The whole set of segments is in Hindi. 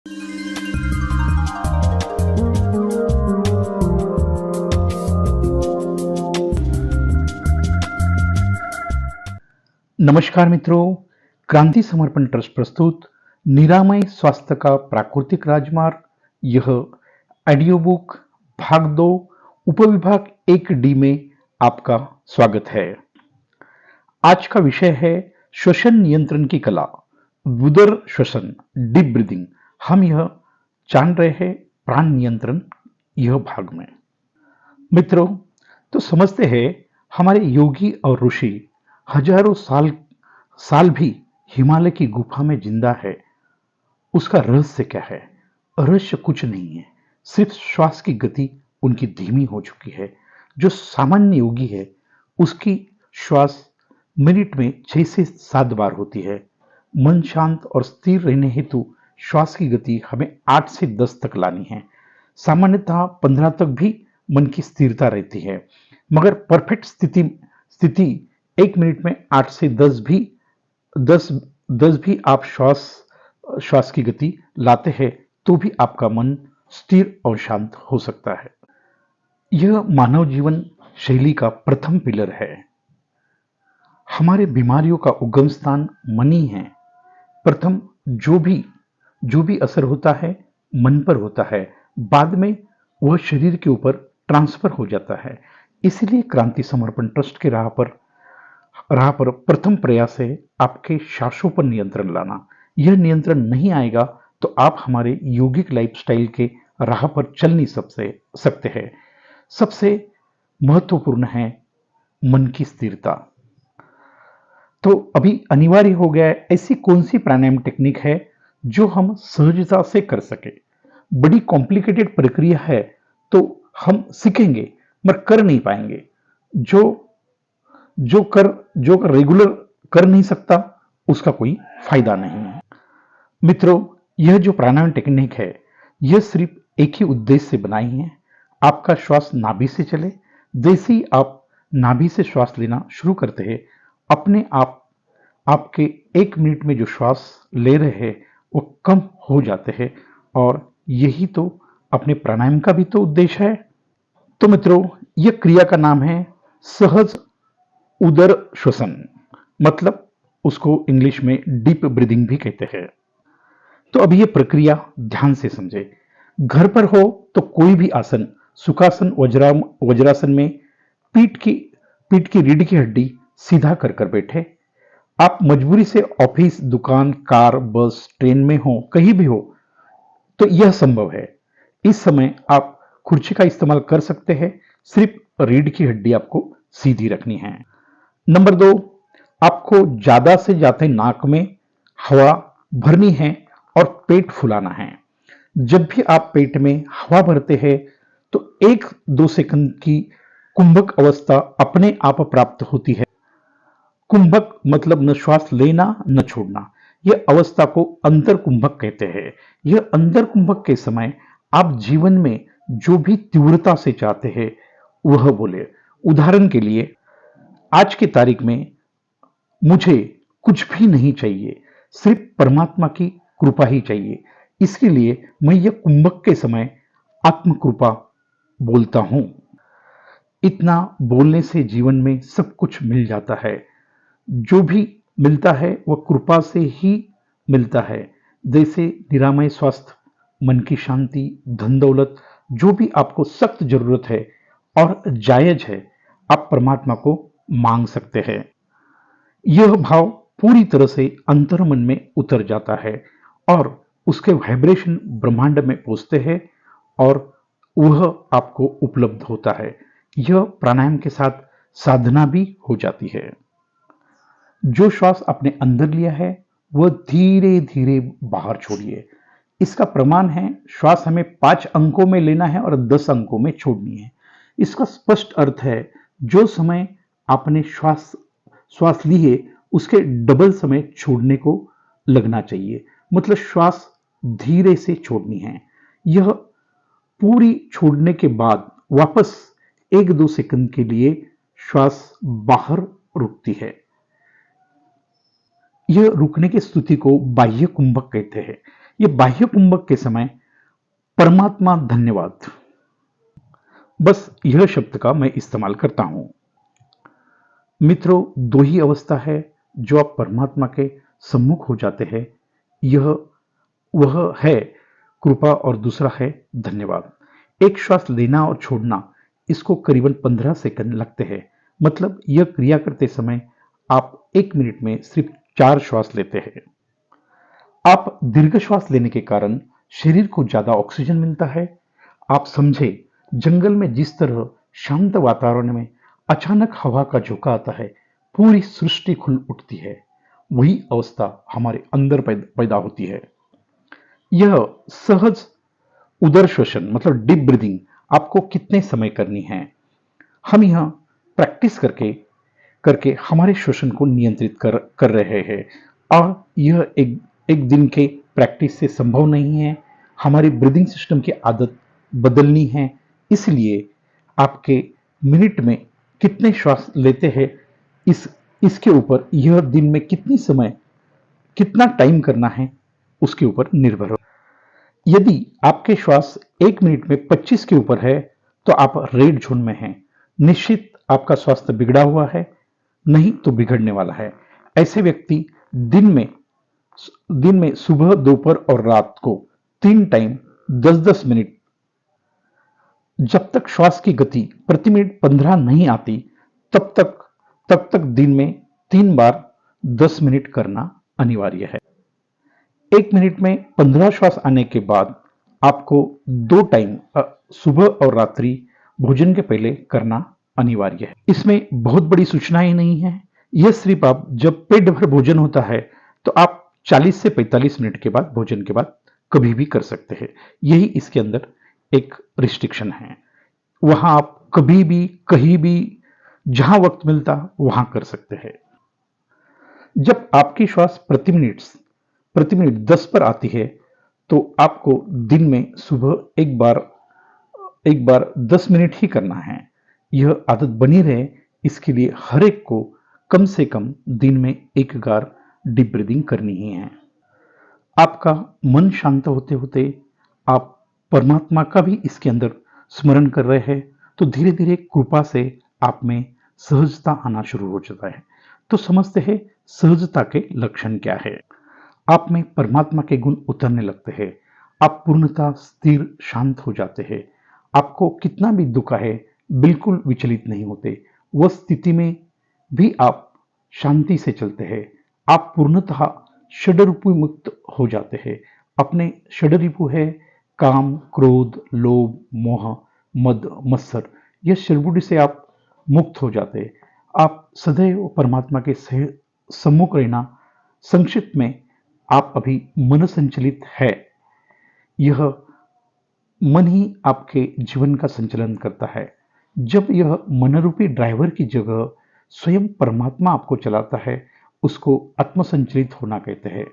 नमस्कार मित्रों, क्रांति समर्पण ट्रस्ट प्रस्तुत निरामय स्वास्थ्य का प्राकृतिक राजमार्ग, यह ऑडियो बुक भाग 2 उपविभाग 1D में आपका स्वागत है। आज का विषय है श्वसन नियंत्रण की कला, उदर श्वसन, डीप ब्रीदिंग। हम यह जान रहे हैं प्राण नियंत्रण यह भाग में। मित्रों, तो समझते हैं हमारे योगी और ऋषि हजारों साल भी हिमालय की गुफा में जिंदा है। उसका रहस्य क्या है? रहस्य कुछ नहीं है, सिर्फ श्वास की गति उनकी धीमी हो चुकी है। जो सामान्य योगी है उसकी श्वास मिनट में 6 से 7 बार होती है। मन शांत और स्थिर रहने हेतु श्वास की गति हमें 8 से 10 तक लानी है। सामान्यतः 15 तक भी मन की स्थिरता रहती है, मगर परफेक्ट स्थिति 1 मिनट में 8 से 10 भी आप श्वास की गति लाते हैं तो भी आपका मन स्थिर और शांत हो सकता है। यह मानव जीवन शैली का प्रथम पिलर है। हमारे बीमारियों का उगम स्थान मन ही है। प्रथम जो भी असर होता है मन पर होता है, बाद में वह शरीर के ऊपर ट्रांसफर हो जाता है। इसलिए क्रांति समर्पण ट्रस्ट के राह पर प्रथम प्रयास है आपके श्वासों पर नियंत्रण लाना। यह नियंत्रण नहीं आएगा तो आप हमारे यौगिक लाइफस्टाइल के राह पर चल नहीं सकते हैं। सबसे महत्वपूर्ण है मन की स्थिरता। तो अभी अनिवार्य हो गया है, ऐसी कौन सी प्राणायाम टेक्निक है जो हम सहजता से कर सके। बड़ी कॉम्प्लिकेटेड प्रक्रिया है तो हम सीखेंगे मगर कर नहीं पाएंगे। जो रेगुलर कर नहीं सकता उसका कोई फायदा नहीं है। मित्रों, यह जो प्राणायाम टेक्निक है यह सिर्फ एक ही उद्देश्य से बनाई है, आपका श्वास नाभि से चले। जैसे ही आप नाभि से श्वास लेना शुरू करते हैं, अपने आप आपके 1 मिनट में जो श्वास ले रहे हैं वो कम हो जाते हैं, और यही तो अपने प्राणायाम का भी तो उद्देश्य है। तो मित्रों, यह क्रिया का नाम है सहज उदर श्वसन, मतलब उसको इंग्लिश में डीप ब्रीदिंग भी कहते हैं। तो अभी यह प्रक्रिया ध्यान से समझे। घर पर हो तो कोई भी आसन, सुखासन, वज्रासन में पीठ की रीढ़ की हड्डी सीधा कर बैठे। आप मजबूरी से ऑफिस, दुकान, कार, बस, ट्रेन में हो, कहीं भी हो तो यह संभव है। इस समय आप कुर्सी का इस्तेमाल कर सकते हैं, सिर्फ रीढ़ की हड्डी आपको सीधी रखनी है। नंबर 2, आपको ज्यादा से ज्यादा नाक में हवा भरनी है और पेट फुलाना है। जब भी आप पेट में हवा भरते हैं तो 1-2 सेकंड की कुंभक अवस्था अपने आप प्राप्त होती है। कुंभक मतलब न श्वास लेना न छोड़ना, यह अवस्था को अंतर कुंभक कहते हैं। यह अंतर कुंभक के समय आप जीवन में जो भी तीव्रता से चाहते हैं वह बोले। उदाहरण के लिए, आज की तारीख में मुझे कुछ भी नहीं चाहिए, सिर्फ परमात्मा की कृपा ही चाहिए। इसके लिए मैं यह कुंभक के समय आत्म कृपा बोलता हूं। इतना बोलने से जीवन में सब कुछ मिल जाता है। जो भी मिलता है वह कृपा से ही मिलता है। जैसे निरामय स्वास्थ्य, मन की शांति, धन दौलत, जो भी आपको सख्त जरूरत है और जायज है, आप परमात्मा को मांग सकते हैं। यह भाव पूरी तरह से अंतर मन में उतर जाता है और उसके वाइब्रेशन ब्रह्मांड में पहुंचते हैं और वह आपको उपलब्ध होता है। यह प्राणायाम के साथ साधना भी हो जाती है। जो श्वास आपने अंदर लिया है वह धीरे धीरे बाहर छोड़िए। इसका प्रमाण है, श्वास हमें 5 अंकों में लेना है और 10 अंकों में छोड़नी है। इसका स्पष्ट अर्थ है, जो समय आपने श्वास ली है उसके डबल समय छोड़ने को लगना चाहिए। मतलब श्वास धीरे से छोड़नी है। यह पूरी छोड़ने के बाद वापस 1-2 सेकंड के लिए श्वास बाहर रुकती है। यह रुकने की स्थिति को बाह्य कुंभक कहते हैं। ये बाह्य कुंभक के समय परमात्मा धन्यवाद, बस यह शब्द का मैं इस्तेमाल करता हूं। मित्रों, दो ही अवस्था है जो आप परमात्मा के सम्मुख हो जाते हैं, यह वह है कृपा और दूसरा है धन्यवाद। एक श्वास लेना और छोड़ना, इसको करीबन 15 सेकंड लगते हैं। मतलब यह क्रिया करते समय आप 1 मिनट में सिर्फ 4 श्वास लेते हैं। आप दीर्घ श्वास लेने के कारण शरीर को ज्यादा ऑक्सीजन मिलता है। आप समझे, जंगल में जिस तरह शांत वातावरण में अचानक हवा का झोंका आता है, पूरी सृष्टि खुल उठती है, वही अवस्था हमारे अंदर पैदा होती है। यह सहज उदर श्वसन मतलब डीप ब्रीदिंग आपको कितने समय करनी है, हम यह प्रैक्टिस करके करके हमारे श्वसन को नियंत्रित कर रहे हैं। और यह एक दिन के प्रैक्टिस से संभव नहीं है। हमारी ब्रीदिंग सिस्टम की आदत बदलनी है। इसलिए आपके मिनट में कितने श्वास लेते हैं, इसके ऊपर यह दिन में कितनी समय कितना टाइम करना है उसके ऊपर निर्भर हो। यदि आपके श्वास 1 मिनट में 25 के ऊपर है तो आप रेड जोन में हैं। निश्चित आपका स्वास्थ्य बिगड़ा हुआ है, नहीं तो बिगड़ने वाला है। ऐसे व्यक्ति दिन में सुबह, दोपहर और रात को 3 टाइम 10-10 मिनट, जब तक श्वास की गति प्रति मिनट 15 नहीं आती तब तक दिन में 3 बार 10 मिनट करना अनिवार्य है। 1 मिनट में 15 श्वास आने के बाद आपको 2 टाइम सुबह और रात्रि भोजन के पहले करना अनिवार्य है। इसमें बहुत बड़ी सूचनाएं नहीं है। यह सिर्फ आप जब पेट भर भोजन होता है तो आप 40 से 45 मिनट के बाद, भोजन के बाद कभी भी कर सकते हैं। यही इसके अंदर एक रिस्ट्रिक्शन है। वहां आप कभी भी, कहीं भी, जहां वक्त मिलता वहां कर सकते हैं। जब आपकी श्वास प्रति मिनट 10 पर आती है तो आपको दिन में सुबह एक बार 10 मिनट ही करना है। यह आदत बनी रहे, इसके लिए हर एक को कम से कम दिन में 1 बार डीप ब्रीदिंग करनी ही है। आपका मन शांत होते होते आप परमात्मा का भी इसके अंदर स्मरण कर रहे हैं तो धीरे धीरे कृपा से आप में सहजता आना शुरू हो जाता है। तो समझते हैं सहजता के लक्षण क्या है। आप में परमात्मा के गुण उतरने लगते हैं। आप पूर्णतः स्थिर शांत हो जाते हैं। आपको कितना भी दुख है बिल्कुल विचलित नहीं होते। वह स्थिति में भी आप शांति से चलते हैं। आप पूर्णतः षड्रिपु मुक्त हो जाते हैं। अपने षड्रिपु है काम, क्रोध, लोभ, मोह, मद, मत्सर, यह षड्रिपु से आप मुक्त हो जाते हैं। आप सदैव परमात्मा के सम्मुख रहना। संक्षिप्त में आप अभी मन संचलित है। यह मन ही आपके जीवन का संचालन करता है। जब यह मनरूपी ड्राइवर की जगह स्वयं परमात्मा आपको चलाता है, उसको आत्मसंचलित होना कहते हैं।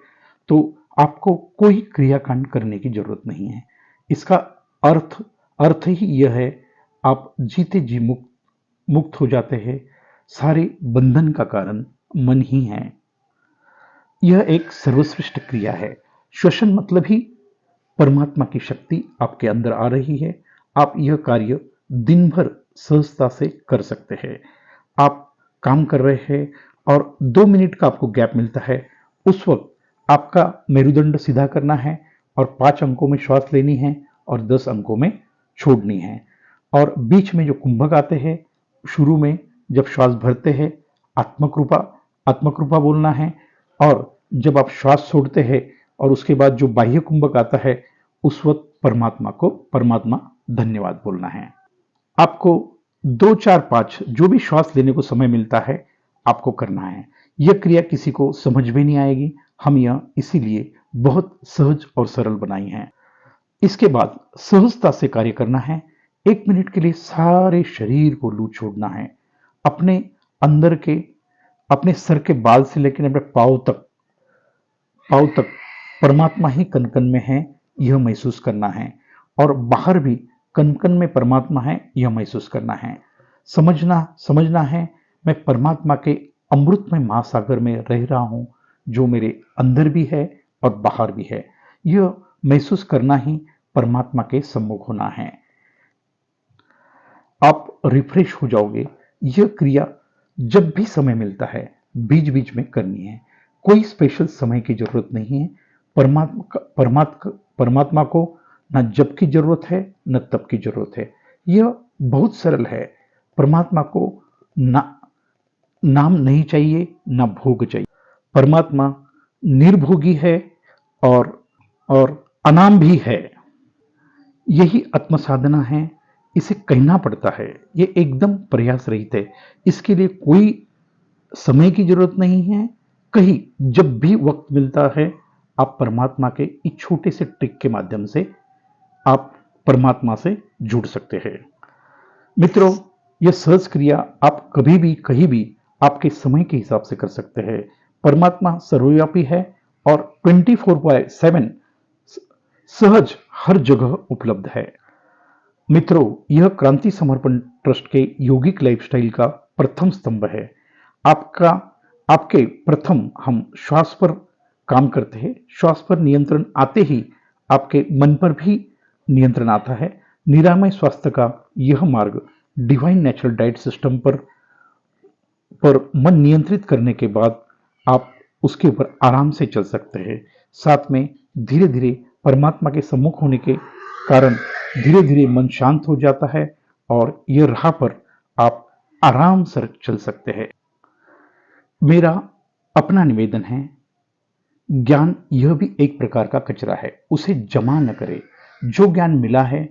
तो आपको कोई क्रियाकांड करने की जरूरत नहीं है। इसका अर्थ ही यह है, आप जीते जी मुक्त हो जाते हैं। सारे बंधन का कारण मन ही है। यह एक सर्वश्रेष्ठ क्रिया है। श्वसन मतलब ही परमात्मा की शक्ति आपके अंदर आ रही है। आप यह कार्य दिन भर सहजता से कर सकते हैं। आप काम कर रहे हैं और 2 मिनट का आपको गैप मिलता है, उस वक्त आपका मेरुदंड सीधा करना है और 5 अंकों में श्वास लेनी है और 10 अंकों में छोड़नी है। और बीच में जो कुंभक आते हैं, शुरू में जब श्वास भरते हैं आत्मकृपा बोलना है, और जब आप श्वास छोड़ते हैं और उसके बाद जो बाह्य कुंभक आता है, उस वक्त परमात्मा धन्यवाद बोलना है। आपको 2, 4, 5 जो भी श्वास लेने को समय मिलता है आपको करना है। यह क्रिया किसी को समझ में नहीं आएगी। हम यह इसीलिए बहुत सहज और सरल बनाई है। इसके बाद सहजता से कार्य करना है। 1 मिनट के लिए सारे शरीर को लू छोड़ना है। अपने अंदर के, अपने सर के बाल से लेकर अपने पांव तक परमात्मा ही कण कण में है, यह महसूस करना है। और बाहर भी कण कण में परमात्मा है, यह महसूस करना है। समझना है मैं परमात्मा के अमृतमय महासागर में रह रहा हूं, जो मेरे अंदर भी है और बाहर भी है। यह महसूस करना ही परमात्मा के सम्मुख होना है। आप रिफ्रेश हो जाओगे। यह क्रिया जब भी समय मिलता है बीच बीच में करनी है। कोई स्पेशल समय की जरूरत नहीं है। परमात्मा को न जब की जरूरत है न तब की जरूरत है। यह बहुत सरल है। परमात्मा को ना नाम नहीं चाहिए ना भोग चाहिए। परमात्मा निर्भोगी है और अनाम भी है। यही आत्मसाधना है। इसे कहना पड़ता है। ये एकदम प्रयास रहित है। इसके लिए कोई समय की जरूरत नहीं है। कहीं जब भी वक्त मिलता है आप परमात्मा के इस छोटे से ट्रिक के माध्यम से आप परमात्मा से जुड़ सकते हैं। मित्रों, यह सहज क्रिया आप कभी भी कहीं भी आपके समय के हिसाब से कर सकते हैं। परमात्मा सर्वव्यापी है और 24/7 सहज हर जगह उपलब्ध है। मित्रों, यह क्रांति समर्पण ट्रस्ट के यौगिक लाइफस्टाइल का प्रथम स्तंभ है। आपके प्रथम हम श्वास पर काम करते हैं। श्वास पर नियंत्रण आते ही आपके मन पर भी नियंत्रण आता है। निरामय स्वास्थ्य का यह मार्ग डिवाइन नेचुरल डाइट सिस्टम पर मन नियंत्रित करने के बाद आप उसके ऊपर आराम से चल सकते हैं। साथ में धीरे धीरे परमात्मा के सम्मुख होने के कारण धीरे धीरे मन शांत हो जाता है और यह राह पर आप आराम से चल सकते हैं। मेरा अपना निवेदन है, ज्ञान यह भी एक प्रकार का कचरा है, उसे जमा न करें। जो ज्ञान मिला है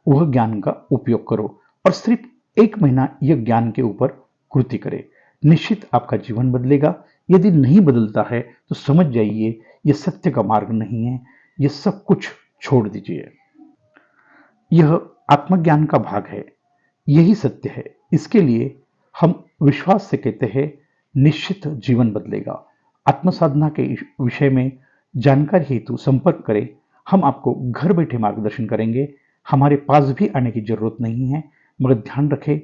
वह ज्ञान का उपयोग करो और सिर्फ 1 महीना यह ज्ञान के ऊपर कृति करें। निश्चित आपका जीवन बदलेगा। यदि नहीं बदलता है तो समझ जाइए यह सत्य का मार्ग नहीं है। यह सब कुछ छोड़ दीजिए। यह आत्मज्ञान का भाग है। यही सत्य है। इसके लिए हम विश्वास से कहते हैं निश्चित जीवन बदलेगा। आत्मसाधना के विषय में जानकारी हेतु संपर्क करें। हम आपको घर बैठे मार्गदर्शन करेंगे। हमारे पास भी आने की जरूरत नहीं है, मगर ध्यान रखें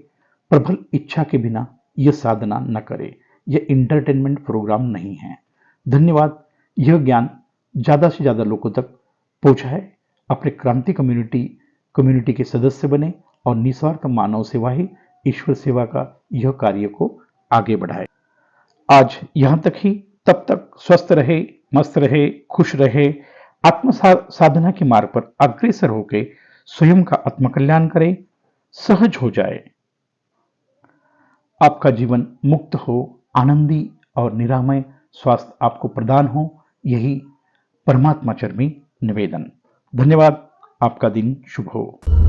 प्रबल इच्छा के बिना यह साधना न करें। यह इंटरटेनमेंट प्रोग्राम नहीं है। धन्यवाद। यह ज्ञान ज्यादा से ज्यादा लोगों तक पहुंचाए। अपने क्रांति कम्युनिटी के सदस्य बने और निस्वार्थ मानव सेवा ही ईश्वर सेवा का यह कार्य को आगे बढ़ाए। आज यहां तक ही। तब तक स्वस्थ रहे, मस्त रहे, खुश रहे। आत्म साधना के मार्ग पर अग्रसर होकर स्वयं का आत्मकल्याण करें। सहज हो जाए। आपका जीवन मुक्त हो, आनंदी और निरामय स्वास्थ्य आपको प्रदान हो, यही परमात्मा चरमी निवेदन। धन्यवाद। आपका दिन शुभ हो।